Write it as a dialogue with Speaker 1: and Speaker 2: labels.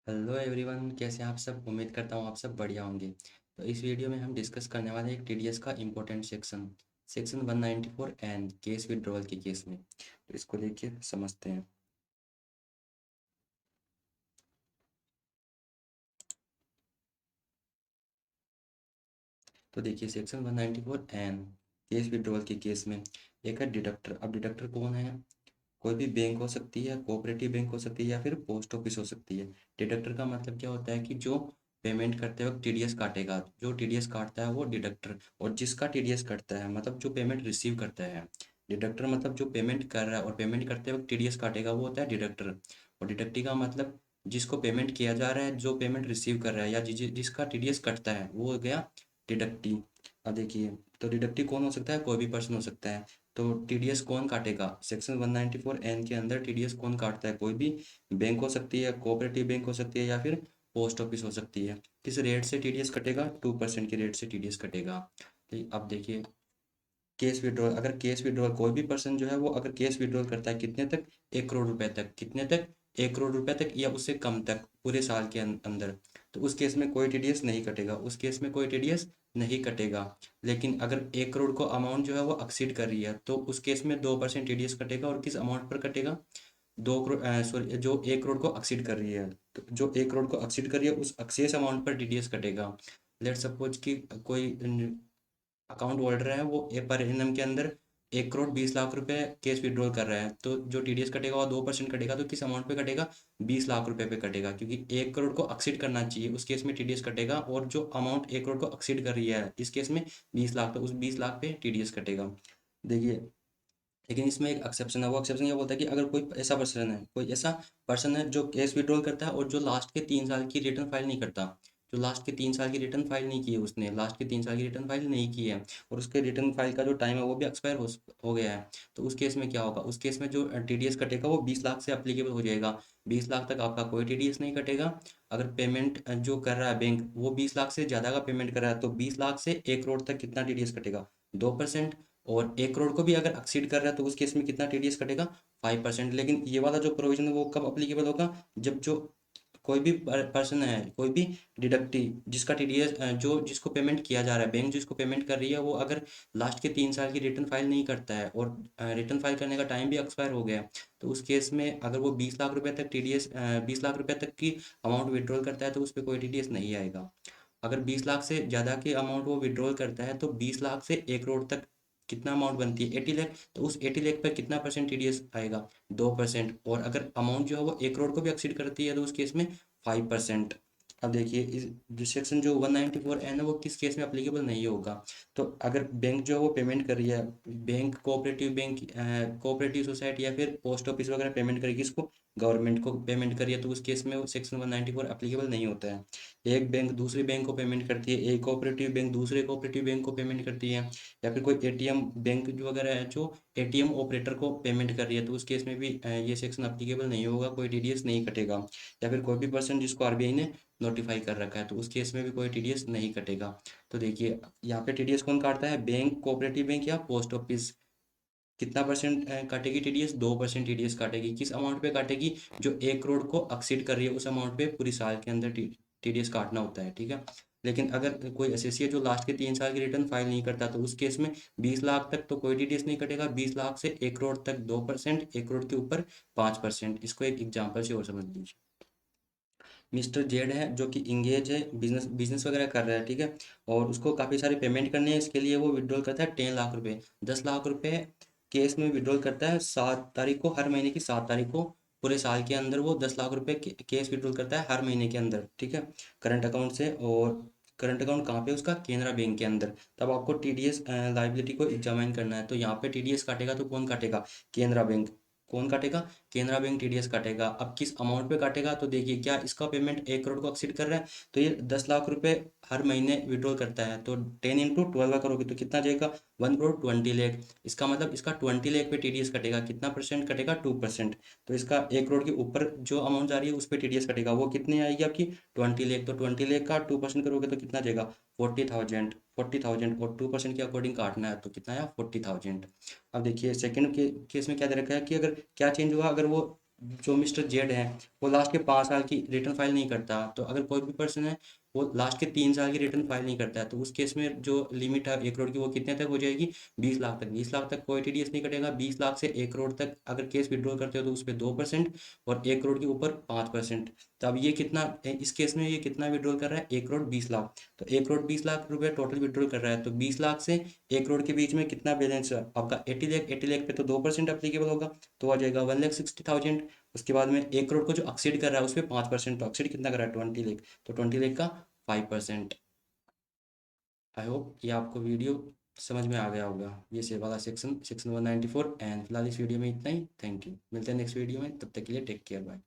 Speaker 1: Hello everyone, कैसे हैं आप सब। उम्मीद करता हूँ आप सब बढ़िया होंगे। तो इस वीडियो में हम डिस्कस करने वाले हैं एक टीडीएस का important section section 194 N cash withdrawal के केस में। तो इसको लेके समझते हैं। तो देखिए सेक्शन 194 एन केस विड्रॉवल के केस में एक है डिडक्टर। अब डिडक्टर कौन है? कोई भी बैंक हो सकती है, कोऑपरेटिव बैंक हो सकती है या फिर पोस्ट ऑफिस हो सकती है। डिडक्टर का मतलब क्या होता है कि जो पेमेंट करते वक्त टीडीएस काटेगा, जो टीडीएस काटता है वो डिडक्टर। और जिसका टीडीएस कटता है मतलब जो पेमेंट रिसीव करता है। डिडक्टर मतलब जो पेमेंट कर रहा है और पेमेंट करते वक्त टीडीएस काटेगा वो होता है डिडक्टर। और डिडक्टी का मतलब जिसको पेमेंट किया जा रहा है, जो पेमेंट रिसीव कर रहा है या जिसका टीडीएस कटता है वो हो गया डिडक्टी। अब देखिए, तो डिडक्टी कौन हो सकता है? कोई भी पर्सन हो सकता है। तो टीडीएस कौन काटेगा? सेक्शन 194 एन के अंदर टीडीएस कौन काटता है? कोई भी बैंक हो सकती है, कोऑपरेटिव बैंक हो सकती है या फिर पोस्ट ऑफिस हो सकती है। किस रेट से टीडीएस कटेगा? 2% की रेट से टीडीएस कटेगा। तो अब देखिए, केस विड्रॉल, अगर केस विड्रॉल कोई भी पर्सन जो है वो अगर केस विड्रॉल करता है कितने तक? 1 करोड़ रुपए तक। कितने तक? 1 करोड़ रुपए तक या उससे कम तक पूरे साल के अंदर। तो उस केस में कोई टीडीएस नहीं कटेगा, उस केस में कोई टीडीएस नहीं कटेगा। लेकिन अगर 1 करोड़ को अमाउंट जो है वो एक्सीड कर रही है तो उस केस में 2% टीडीएस कटेगा। और किस अमाउंट पर कटेगा? 2 करोड़, सॉरी, जो 1 करोड़ को एक्सीड कर रही है। तो जो 1 करोड़ को एक्सीड कर रही है उस एक्सेस अमाउंट पर टीडीएस कटेगा। लेट सपोज कि कोई अकाउंट होल्डर है वो पर एनम के अंदर 1 करोड़ 20 लाख रुपए केस विड्रॉल कर रहा है, तो जो टीडीएस कटेगा वो 2% कटेगा। तो किस अमाउंट पे कटेगा? 20 लाख रुपए पे कटेगा, क्योंकि 1 करोड़ को एक्सीड करना चाहिए उस केस में टीडीएस कटेगा। और जो अमाउंट 1 करोड़ को एक्सीड कर रही है इस केस में 20 लाख, तो उस 20 लाख पे टीडीएस कटेगा। देखिए, लेकिन इसमें एक एक्सेप्शन है। वो एक्सेप्शन ये बोलता है कि अगर कोई ऐसा पर्सन है, कोई ऐसा पर्सन है जो केस विड्रॉल करता है और जो लास्ट के 3 साल की रिटर्न फाइल नहीं करता। जो लास्ट के 3 साल की रिटर्न फाइल नहीं की है, उसने लास्ट के 3 साल की रिटर्न फाइल नहीं की है और उसके रिटर्न फाइल का जो टाइम है वो भी एक्सपायर हो गया है। तो उस केस में क्या होगा? उस केस में जो टीडीएस कटेगा वो 20 लाख से अप्लीकेबल हो जाएगा। 20 लाख तक आपका कोई टीडीएस नहीं कटेगा। अगर पेमेंट जो कर रहा है बैंक वो 20 लाख से ज़्यादा का पेमेंट कर रहा है तो 20 लाख से 1 करोड़ तक कितना टीडीएस कटेगा? 2%। और 1 करोड़ को भी अगर एक्सीड कर रहा है तो उस केस में कितना टीडीएस कटेगा? 5%। लेकिन ये वाला जो प्रोविजन है वो कब अप्लीकेबल होगा? जब जो कोई भी पर्सन है, कोई भी डिडक्टी जिसका टीडीएस जो जिसको पेमेंट किया जा रहा है, बैंक जिसको पेमेंट कर रही है, वो अगर लास्ट के 3 साल की रिटर्न फाइल नहीं करता है और रिटर्न फाइल करने का टाइम भी एक्सपायर हो गया है, तो उस केस में अगर वो 20 लाख रुपए तक टीडीएस 20 लाख रुपए तक की अमाउंट विड्रॉल करता है तो उस पर कोई टीडीएस नहीं आएगा। अगर 20 लाख से ज़्यादा की अमाउंट वो विड्रॉल करता है तो 20 लाख से 1 करोड़ तक कितना अमाउंट बनती है? 80 लाख। तो उस 80 लाख पर कितना परसेंट टीडीएस आएगा? 2%। और अगर अमाउंट जो है वो 1 करोड़ को भी एक्सीड करती है तो उस केस में 5%। अब देखिए, इस जो सेक्शन जो 194 एन है वो किस केस में अप्लीकेबल नहीं होगा? तो अगर बैंक जो है वो पेमेंट कर रही है, bank cooperative bank, cooperative society या फिर पोस्ट ऑफिस वगैरह पेमेंट करेगी, इसको गवर्नमेंट को पेमेंट करिए, तो उस केस में वो सेक्शन 194 अप्लीकेबल नहीं होता है। एक बैंक दूसरी बैंक को पेमेंट करती है, एक कोऑपरेटिव बैंक दूसरे कोऑपरेटिव बैंक को पेमेंट करती है, या फिर कोई एटीएम बैंक जो वगैरह है जो एटीएम ऑपरेटर को पेमेंट कर रही है, तो उस केस में भी ये सेक्शन अप्लीकेबल नहीं होगा, कोई टीडीएस नहीं कटेगा। या फिर कोई भी पर्सन जिसको आरबीआई ने नोटिफाई कर रखा है तो उस केस में भी कोई टीडीएस नहीं कटेगा। तो देखिए, यहाँ पे टीडीएस कौन काटता है? बैंक, कोऑपरेटिव बैंक या पोस्ट ऑफिस। कितना परसेंट काटेगी टीडीएस? 2% टीडीएस काटेगी। किस अमाउंट पे काटेगी? जो 1 करोड़ को एक्सीड कर रही है उस अमाउंट पे पूरी साल के अंदर टीडीएस काटना होता है, ठीक है। लेकिन अगर कोई एसएससी है जो लास्ट के 3 साल की रिटर्न फाइल नहीं करता तो उस केस में 20 लाख तक तो कोई टीडीएस नहीं कटेगा। 20 लाख से 1 करोड़ तक 2%, 1 करोड़ के ऊपर 5%। इसको एक एग्जाम्पल से और समझ लीजिए। मिस्टर जेड है जो कि इंगेज है, बिजनेस बिजनेस वगैरह कर रहा है, ठीक है। और उसको काफ़ी सारी पेमेंट करनी है, इसके लिए वो विड्रॉल करता है 10 लाख रुपए। 10 लाख रुपए केस में विड्रॉल करता है 7 तारीख को, हर महीने की 7 तारीख को। पूरे साल के अंदर वो 10 लाख रुपए केस विड्रॉल करता है हर महीने के अंदर, ठीक है, करंट अकाउंट से। और करंट अकाउंट कहाँ पे? उसका केनरा बैंक के अंदर। तब आपको टीडीएस लाइबिलिटी को एग्जामिन करना है, तो यहाँ पे टीडीएस काटेगा तो कौन काटेगा? केनरा बैंक। कौन काटेगा? केनरा बैंक टीडीएस काटेगा। अब किस अमाउंट पे काटेगा? तो देखिए, क्या इसका पेमेंट 1 करोड़ को एक्सीड कर रहा है? तो ये 10 लाख रुपए हर महीने विड्रॉल करता है, तो 10 × 12 करोगे तो कितना जाएगा? 1 करोड़ 20 लाख। इसका मतलब इसका 20 लाख पे टीडीएस कटेगा। कितना परसेंट कटेगा? 2%। तो इसका 1 करोड़ के ऊपर जो अमाउंट जा रही है उस पर टीडीएस कटेगा, वो कितनी आएगी आपकी? 20 लाख। तो 20 लाख का 2% करोगे तो कितना जाएगा? 40,000। 40,000 और 2% के अकॉर्डिंग काटना है तो कितना आया? 40,000। अब देखिए, सेकंड के केस में क्या दे रखा है कि अगर क्या चेंज हुआ, अगर वो जो मिस्टर जेड है वो लास्ट के 5 साल की रिटर्न फाइल नहीं करता, तो अगर कोई भी पर्सन है वो लास्ट के 3 साल की रिटर्न फाइल नहीं करता है, तो उस केस में जो लिमिट है 1 करोड़ की वो कितने तक हो जाएगी, 20 लाख तक। 20 लाख तक कोई टीडीएस नहीं कटेगा। 20 लाख से 1 करोड़ तक अगर केस विड्रॉल करते हो तो उस पर 2%, और 1 करोड़ के ऊपर 5%। तो अब ये कितना, इस केस में ये कितना विड्रॉल कर रहा है, 1 करोड़ 20 लाख। तो 1 करोड़ 20 लाख रुपये टोटल विड्रॉल कर रहा है, तो 20 लाख से 1 करोड़ के बीच में कितना बैलेंस है आपका, 80 लाख। 80 लाख पे तो 2% अप्लीकेबल होगा, तो आ जाएगा 1,60,000। उसके बाद में 1 करोड़ को जो एक्सीड कर रहा है उस पर 5%, तो एक्सीड कितना कर रहा है, 20 लाख। तो 20 लाख का 5%। आई होप ये आपको वीडियो समझ में आ गया होगा, ये से वाला सेक्शन 194। एंड फिलहाल इस वीडियो में इतना ही। थैंक यू, मिलते हैं नेक्स्ट वीडियो में, तब तक के लिए टेक केयर, बाय।